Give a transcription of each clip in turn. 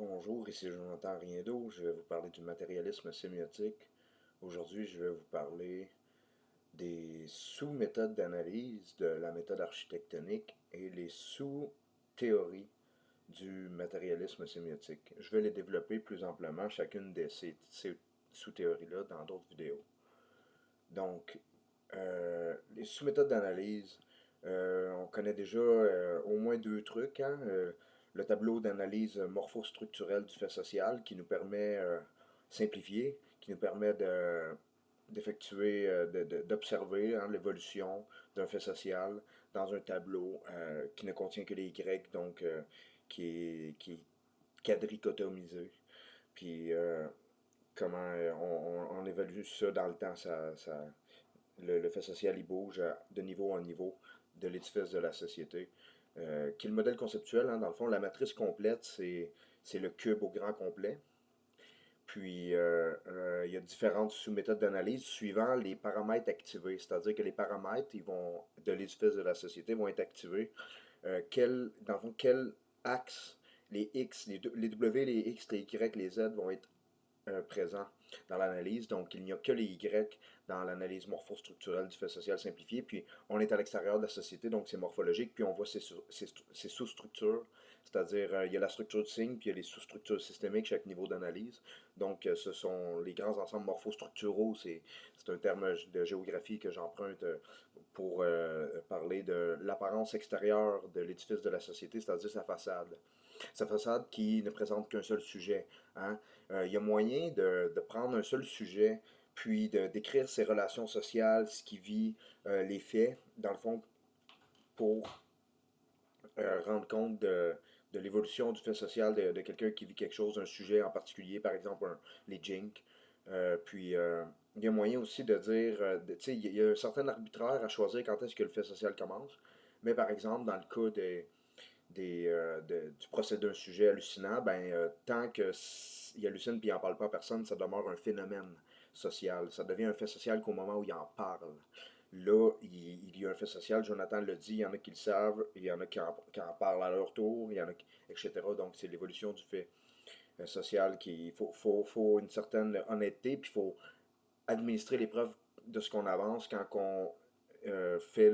Bonjour, ici Jonathan Riendo. Je vais vous parler du matérialisme sémiotique. Aujourd'hui, je vais vous parler des sous-méthodes d'analyse de la méthode architectonique et les sous-théories du matérialisme sémiotique. Je vais les développer plus amplement, chacune de ces sous-théories-là, dans d'autres vidéos. Donc, les sous-méthodes d'analyse, on connaît déjà au moins deux trucs, hein. Le tableau d'analyse morphostructurelle du fait social qui nous permet, simplifié, qui nous permet d'effectuer, d'observer, hein, l'évolution d'un fait social dans un tableau qui ne contient que les Y, donc qui est quadrichotomisé. Puis comment on évalue ça dans le temps, le fait social il bouge de niveau en niveau de l'édifice de la société. Qui est le modèle conceptuel, hein, dans le fond, la matrice complète, c'est le cube au grand complet. Puis, il y a différentes sous-méthodes d'analyse suivant les paramètres activés. C'est-à-dire que les paramètres de l'édifice de la société vont être activés. Dans le fond, quel axe les X, les W, les X, les Y, les Z vont être présent dans l'analyse. Donc, il n'y a que les Y dans l'analyse morphostructurelle du fait social simplifié. Puis, on est à l'extérieur de la société, donc c'est morphologique. Puis, on voit ces sous-structures, c'est-à-dire il y a la structure de signe, puis il y a les sous-structures systémiques chaque niveau d'analyse. Donc, ce sont les grands ensembles morphostructuraux. C'est un terme de géographie que j'emprunte pour parler de l'apparence extérieure de l'édifice de la société, c'est-à-dire sa façade. Sa façade qui ne présente qu'un seul sujet. Hein. Il y a moyen de prendre un seul sujet, puis de décrire ses relations sociales, ce qu'il vit, les faits, dans le fond, pour rendre compte de l'évolution du fait social de quelqu'un qui vit quelque chose, un sujet en particulier, par exemple les jinks. Puis, il y a moyen aussi de dire, tu sais, il y a un certain arbitraire à choisir quand est-ce que le fait social commence. Mais par exemple, dans le cas du procès d'un sujet hallucinant, ben, tant qu'il hallucine et il n'en parle pas à personne, ça demeure un phénomène social. Ça devient un fait social qu'au moment où il en parle. Là, il y a un fait social, Jonathan le dit, il y en a qui le savent, il y en a qui en parlent à leur tour, il y en a etc. Donc, c'est l'évolution du fait social qui faut une certaine honnêteté, puis il faut administrer les preuves de ce qu'on avance quand on fait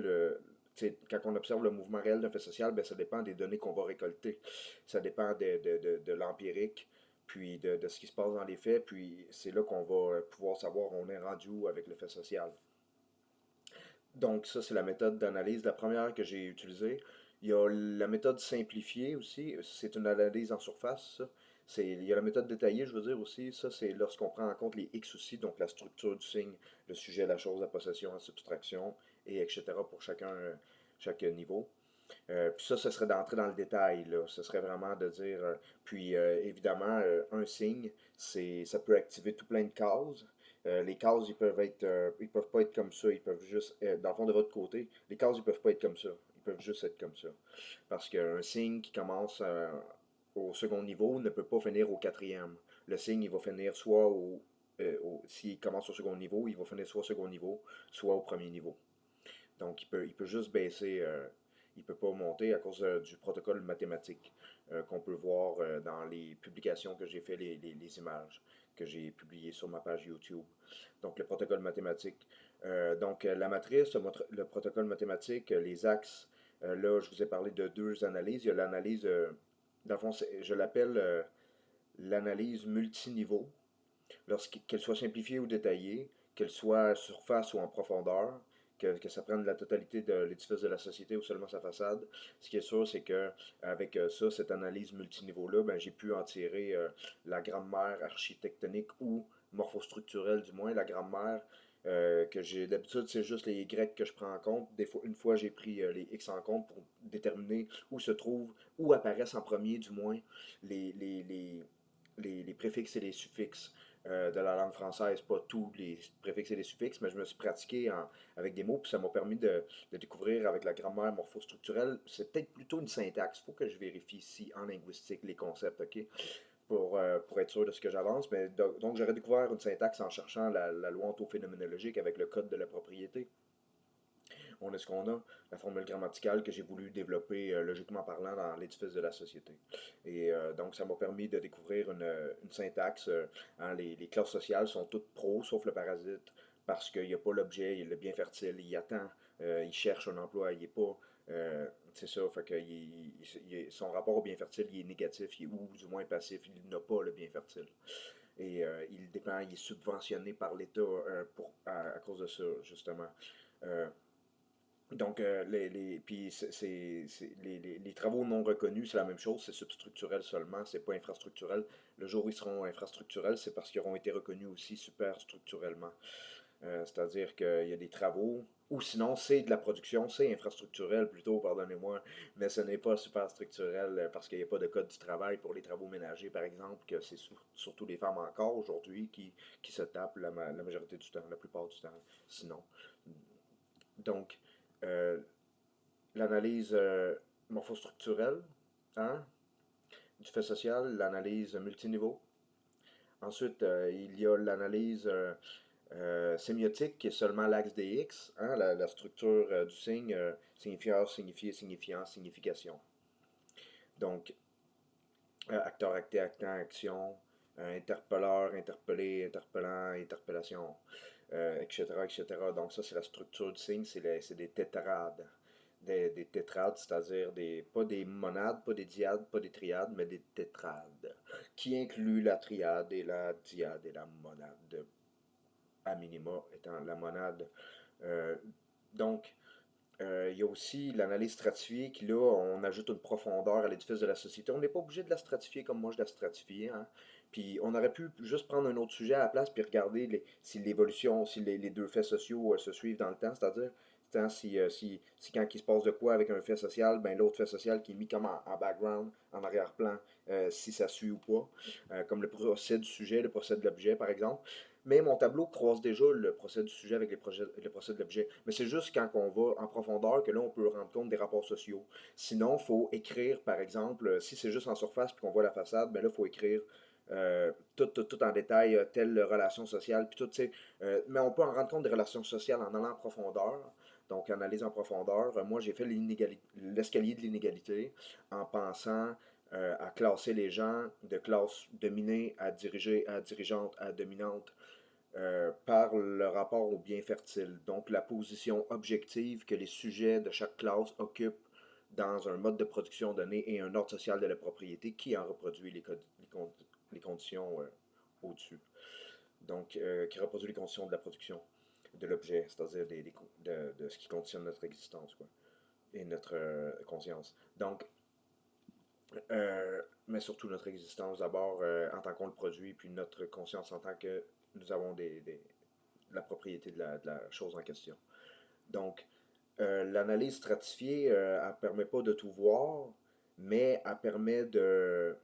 quand on observe le mouvement réel d'un fait social, ben, ça dépend des données qu'on va récolter. Ça dépend de l'empirique, puis de ce qui se passe dans les faits, puis c'est là qu'on va pouvoir savoir on est rendu où avec le fait social. Donc ça, c'est la méthode d'analyse, la première que j'ai utilisée. Il y a la méthode simplifiée aussi, c'est une analyse en surface, ça. Il y a la méthode détaillée, je veux dire aussi, ça c'est lorsqu'on prend en compte les X aussi, donc la structure du signe, le sujet, la chose, la possession, la subtraction, et etc. pour chaque niveau. Puis ça, ce serait d'entrer dans le détail, là. Ce serait vraiment de dire, puis évidemment, un signe, ça peut activer tout plein de cases. Les cases, ils peuvent pas être comme ça. Ils peuvent juste, dans le fond de votre côté, les cases, ils peuvent pas être comme ça. Ils peuvent juste être comme ça. Parce qu'un signe qui commence au second niveau ne peut pas finir au quatrième. Le signe, il va finir soit s'il commence au second niveau, il va finir soit au second niveau, soit au premier niveau. Donc, il peut juste baisser, il ne peut pas monter à cause du protocole mathématique qu'on peut voir dans les publications que j'ai fait, les images que j'ai publiées sur ma page YouTube. Donc, le protocole mathématique. La matrice, le protocole mathématique, les axes, là, je vous ai parlé de deux analyses. Il y a l'analyse, dans le fond, je l'appelle l'analyse multiniveau, qu'elle soit simplifiée ou détaillée, qu'elle soit surface ou en profondeur, que ça prenne la totalité de l'édifice de la société ou seulement sa façade. Ce qui est sûr, c'est que avec ça, cette analyse multiniveau-là, ben, j'ai pu en tirer la grammaire architectonique ou morphostructurelle du moins, la grammaire que j'ai d'habitude, c'est juste les Y que je prends en compte. Une fois, j'ai pris les X en compte pour déterminer où se trouvent, où apparaissent en premier, du moins, les, les, les, les préfixes et les suffixes de la langue française, pas tous les préfixes et les suffixes, mais je me suis pratiqué avec des mots, puis ça m'a permis de découvrir avec la grammaire morphostructurelle. C'est peut-être plutôt une syntaxe. Il faut que je vérifie ici en linguistique les concepts, OK? Pour être sûr de ce que j'avance. Mais donc, j'aurais découvert une syntaxe en cherchant la loi ontophénoménologique avec le code de la propriété. On a ce qu'on a, la formule grammaticale que j'ai voulu développer logiquement parlant dans l'édifice de la société. Et donc, ça m'a permis de découvrir une syntaxe. Hein, les classes sociales sont toutes pro, sauf le parasite, parce qu'il n'y a pas l'objet, il est bien fertile, il attend, il cherche un emploi, il n'est pas. C'est ça, fait que son rapport au bien fertile, il est négatif, ou du moins passif, il n'a pas le bien fertile. Et il est subventionné par l'État à cause de ça, justement. Euh, donc, puis les travaux non reconnus, c'est la même chose, c'est substructurel seulement, c'est pas infrastructurel. Le jour où ils seront infrastructurels, c'est parce qu'ils auront été reconnus aussi superstructurellement. C'est-à-dire qu'il y a des travaux, ou sinon c'est de la production, c'est infrastructurel plutôt, pardonnez-moi, mais ce n'est pas superstructurel parce qu'il n'y a pas de code du travail pour les travaux ménagers, par exemple, que c'est surtout les femmes encore aujourd'hui qui se tapent la majorité du temps, la plupart du temps, sinon. Donc, euh, l'analyse morphostructurelle, hein, du fait social, l'analyse multiniveau. Ensuite, il y a l'analyse sémiotique qui est seulement l'axe des X, hein, la structure du signe, signifieur, signifié, signifiant, signification. Donc, acteur, acté, actant, action, interpelleur, interpellé, interpellant, interpellation, etc., etc. Donc ça, c'est la structure du signe, c'est des tétrades. Des tétrades, c'est-à-dire pas des monades, pas des diades, pas des triades, mais des tétrades, qui incluent la triade et la diade et la monade, à minima étant la monade. Euh, donc, il y a aussi l'analyse stratifiée qui, là, on ajoute une profondeur à l'édifice de la société. On n'est pas obligé de la stratifier comme moi je la stratifie. Hein. Puis on aurait pu juste prendre un autre sujet à la place puis regarder si l'évolution, si les deux faits sociaux se suivent dans le temps. C'est-à-dire, si quand il se passe de quoi avec un fait social, ben l'autre fait social qui est mis comme en background, en arrière-plan, si ça suit ou pas. Comme le procès du sujet, le procès de l'objet, par exemple. Mais mon tableau croise déjà le procès du sujet avec le procès de l'objet. Mais c'est juste quand on va en profondeur que là, on peut rendre compte des rapports sociaux. Sinon, il faut écrire, par exemple, si c'est juste en surface puis qu'on voit la façade, ben là, il faut écrire tout en détail, telle relation sociale, puis tout, tu sais. Mais on peut en rendre compte des relations sociales en allant en profondeur. Donc, analyse en profondeur. Moi, j'ai fait l'escalier de l'inégalité en pensant à classer les gens de classe dominée à dirigée, à dirigeante, à dominante, par le rapport au bien fertile. Donc, la position objective que les sujets de chaque classe occupent dans un mode de production donné et un ordre social de la propriété qui en reproduit les conditions au-dessus. Donc, qui reproduit les conditions de la production de l'objet, c'est-à-dire de ce qui conditionne notre existence, quoi, et notre conscience. Donc, mais surtout notre existence d'abord en tant qu'on le produit, puis notre conscience en tant que nous avons la propriété de la chose en question. Donc, l'analyse stratifiée, elle ne permet pas de tout voir, mais elle permet de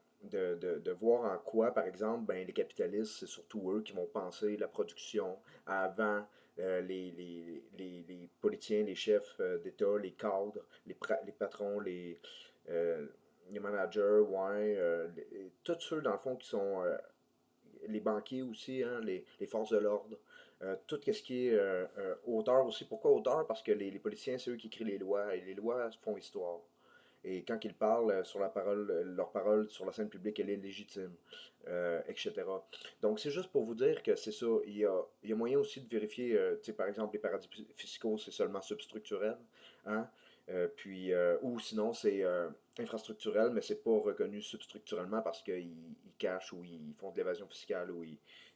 voir en quoi, par exemple, ben, les capitalistes, c'est surtout eux qui vont penser la production avant les politiciens, les chefs d'État, les cadres, les patrons, euh, les managers, ouais, tous ceux, dans le fond, qui sont les banquiers aussi, hein, les forces de l'ordre, tout ce qui est auteur aussi. Pourquoi auteur? Parce que les politiciens, c'est eux qui écrivent les lois, et les lois font histoire. Et quand ils parlent sur la parole, leur parole sur la scène publique, elle est légitime, etc. Donc, c'est juste pour vous dire que c'est ça. Il y a moyen aussi de vérifier, par exemple, les paradis fiscaux, c'est seulement substructurel. Hein? Ou sinon, c'est infrastructurel, mais c'est pas reconnu substructurellement parce qu'ils cachent ou ils font de l'évasion fiscale ou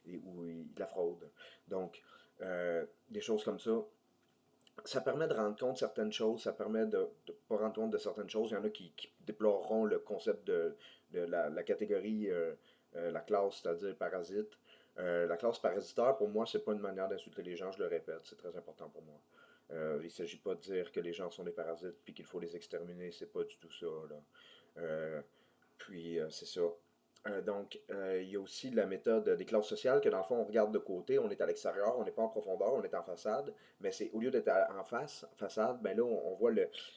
de la fraude. Donc, des choses comme ça permet de rendre compte de certaines choses, ça permet de ne pas rendre compte de certaines choses. Il y en a qui déploreront le concept de la catégorie, la classe, c'est-à-dire parasite. La classe parasiteur, pour moi, c'est pas une manière d'insulter les gens, je le répète, c'est très important pour moi. Il ne s'agit pas de dire que les gens sont des parasites puis qu'il faut les exterminer, c'est pas du tout ça. Là. C'est ça. Il y a aussi la méthode des classes sociales que dans le fond, on regarde de côté, on est à l'extérieur, on n'est pas en profondeur, on est en façade, mais c'est au lieu d'être en façade, ben là, on voit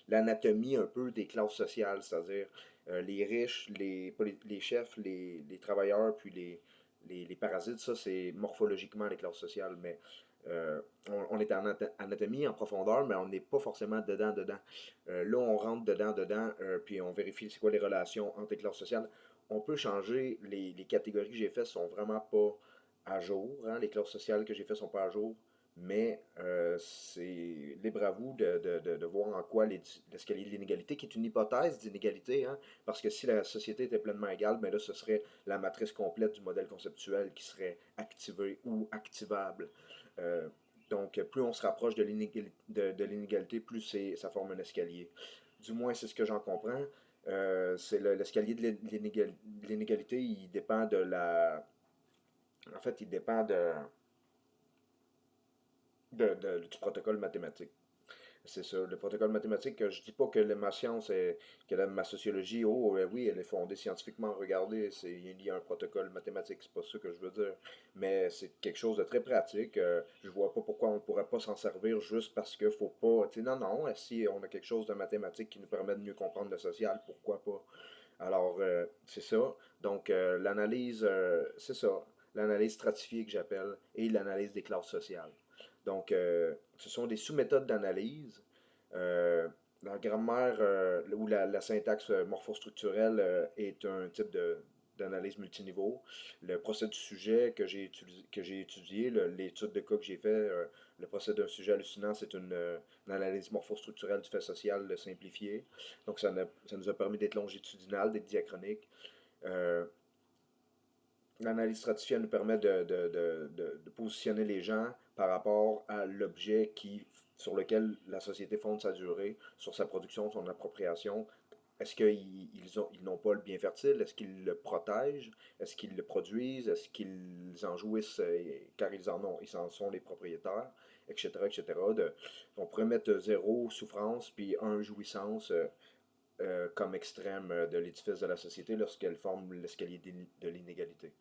l'anatomie un peu des classes sociales, c'est-à-dire les riches, les chefs, les travailleurs, puis les parasites, ça c'est morphologiquement les classes sociales, mais On est en anatomie, en profondeur, mais on n'est pas forcément dedans. Là, on rentre dedans, puis on vérifie c'est quoi les relations entre les classes sociales. On peut changer, les catégories que j'ai faites sont vraiment pas à jour, hein. Les classes sociales que j'ai faites sont pas à jour, mais c'est libre à vous de voir en quoi l'escalier de l'inégalité, qui est une hypothèse d'inégalité, hein, parce que si la société était pleinement égale, ben là, ce serait la matrice complète du modèle conceptuel qui serait activée ou activable. Euh, donc, plus on se rapproche de l'inégalité, plus ça forme un escalier. Du moins, c'est ce que j'en comprends. C'est l'escalier de l'inégalité, il dépend de la... En fait, il dépend du protocole mathématique. C'est ça, le protocole mathématique. Je dis pas que ma science, ma sociologie, oui, elle est fondée scientifiquement. Regardez, il y a un protocole mathématique, c'est pas ça que je veux dire. Mais c'est quelque chose de très pratique. Je vois pas pourquoi on pourrait pas s'en servir juste parce qu'il faut pas. Tu sais, non, si on a quelque chose de mathématique qui nous permet de mieux comprendre le social, pourquoi pas? Alors, c'est ça. Donc, l'analyse, c'est ça. L'analyse stratifiée que j'appelle et l'analyse des classes sociales. Donc, ce sont des sous-méthodes d'analyse. Euh, la grammaire ou la syntaxe morphostructurelle est un type d'analyse multiniveau. Le procès du sujet que j'ai étudié, l'étude de cas que j'ai fait, le procès d'un sujet hallucinant, c'est une analyse morphostructurelle du fait social simplifiée. Donc, ça nous a permis d'être longitudinal, d'être diachronique. Euh, L'analyse stratifiée nous permet de positionner les gens par rapport à l'objet sur lequel la société fonde sa durée, sur sa production, son appropriation. Est-ce qu'ils n'ont pas le bien fertile? Est-ce qu'ils le protègent? Est-ce qu'ils le produisent? Est-ce qu'ils en jouissent car ils en sont les propriétaires? Etc. etc. On pourrait mettre zéro souffrance puis un jouissance comme extrême de l'édifice de la société lorsqu'elle forme l'escalier de l'inégalité.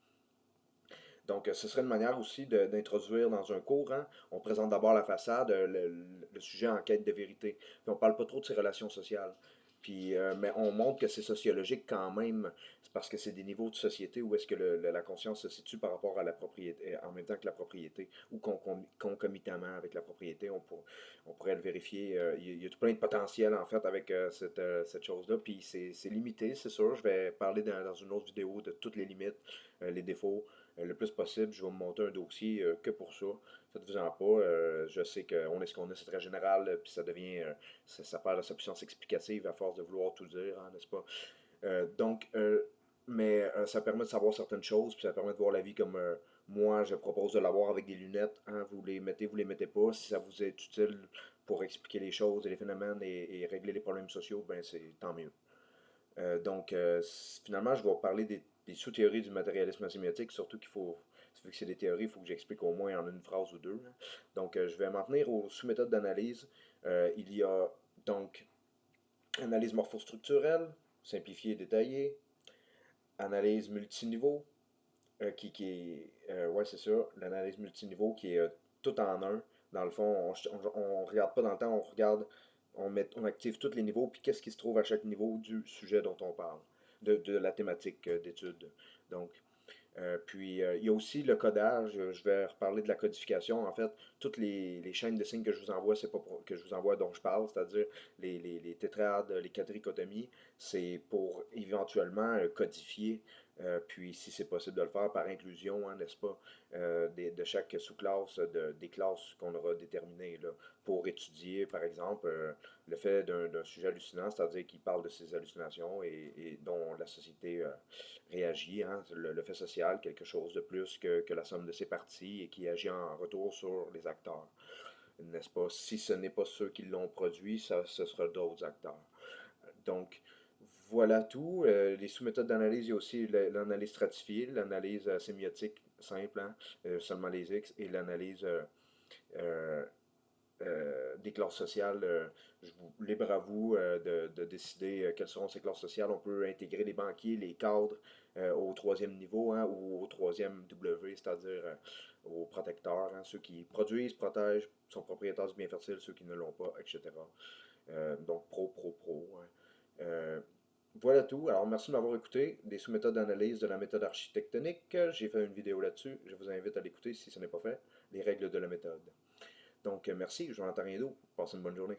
Donc, ce serait une manière aussi d'introduire dans un cours, hein. On présente d'abord la façade, le sujet en quête de vérité. Puis on parle pas trop de ses relations sociales. Puis, mais on montre que c'est sociologique quand même. C'est parce que c'est des niveaux de société où est-ce que la conscience se situe par rapport à la propriété, en même temps que la propriété, ou concomitamment avec la propriété. On pourrait le vérifier. Il y a tout plein de potentiel, en fait, avec cette chose-là. Puis c'est limité, c'est sûr. Je vais parler dans une autre vidéo de toutes les limites, les défauts le plus possible. Je vais me monter un dossier que pour ça. Faites-vous-en pas. Je sais qu'on est ce qu'on est, c'est très général, puis ça devient. Ça perd de sa puissance explicative à force de vouloir tout dire, hein, n'est-ce pas? Donc, mais ça permet de savoir certaines choses, puis ça permet de voir la vie comme moi, je propose de l'avoir avec des lunettes. Hein, vous les mettez pas. Si ça vous est utile pour expliquer les choses et les phénomènes et régler les problèmes sociaux, ben c'est tant mieux. Donc, finalement, je vais parler des sous-théories du matérialisme sémiotique, surtout vu que c'est des théories, il faut que j'explique au moins en une phrase ou deux, hein. Donc, je vais m'en tenir aux sous-méthodes d'analyse. Il y a donc analyse morphostructurelle, simplifiée et détaillée, analyse multiniveau, ouais, c'est ça, l'analyse multiniveau qui est tout en un. Dans le fond, on regarde pas dans le temps, on active tous les niveaux, puis qu'est-ce qui se trouve à chaque niveau du sujet dont on parle, de la thématique d'étude. Donc, puis, il y a aussi le codage. Je vais reparler de la codification. En fait, toutes les chaînes de signes que je vous envoie, c'est pas que je vous envoie dont je parle, c'est-à-dire les tétrades, les quadrichotomies, c'est pour éventuellement codifier, puis si c'est possible de le faire par inclusion, hein, n'est-ce pas, de chaque sous-classe, des classes qu'on aura déterminées là, pour étudier, par exemple, le fait d'un sujet hallucinant, c'est-à-dire qu'il parle de ses hallucinations et dont la société réagit, hein, le fait social, quelque chose de plus que la somme de ses parties et qui agit en retour sur les acteurs. N'est-ce pas? Si ce n'est pas ceux qui l'ont produit, ce sera d'autres acteurs. Donc, voilà tout. Les sous-méthodes d'analyse, il y a aussi l'analyse stratifiée, l'analyse sémiotique simple, hein, seulement les X, et l'analyse euh, des classes sociales. Libre à vous de décider quelles seront ces classes sociales. On peut intégrer les banquiers, les cadres au troisième niveau, hein, ou au troisième W, c'est-à-dire aux protecteurs, hein, ceux qui produisent, protègent, sont propriétaires du bien fertile, ceux qui ne l'ont pas, etc. Donc pro, pro, pro. Hein. Voilà tout. Alors, merci de m'avoir écouté. Des sous-méthodes d'analyse de la méthode architectonique. J'ai fait une vidéo là-dessus. Je vous invite à l'écouter si ce n'est pas fait. Les règles de la méthode. Donc, merci. Jonathan Riendo. Passez une bonne journée.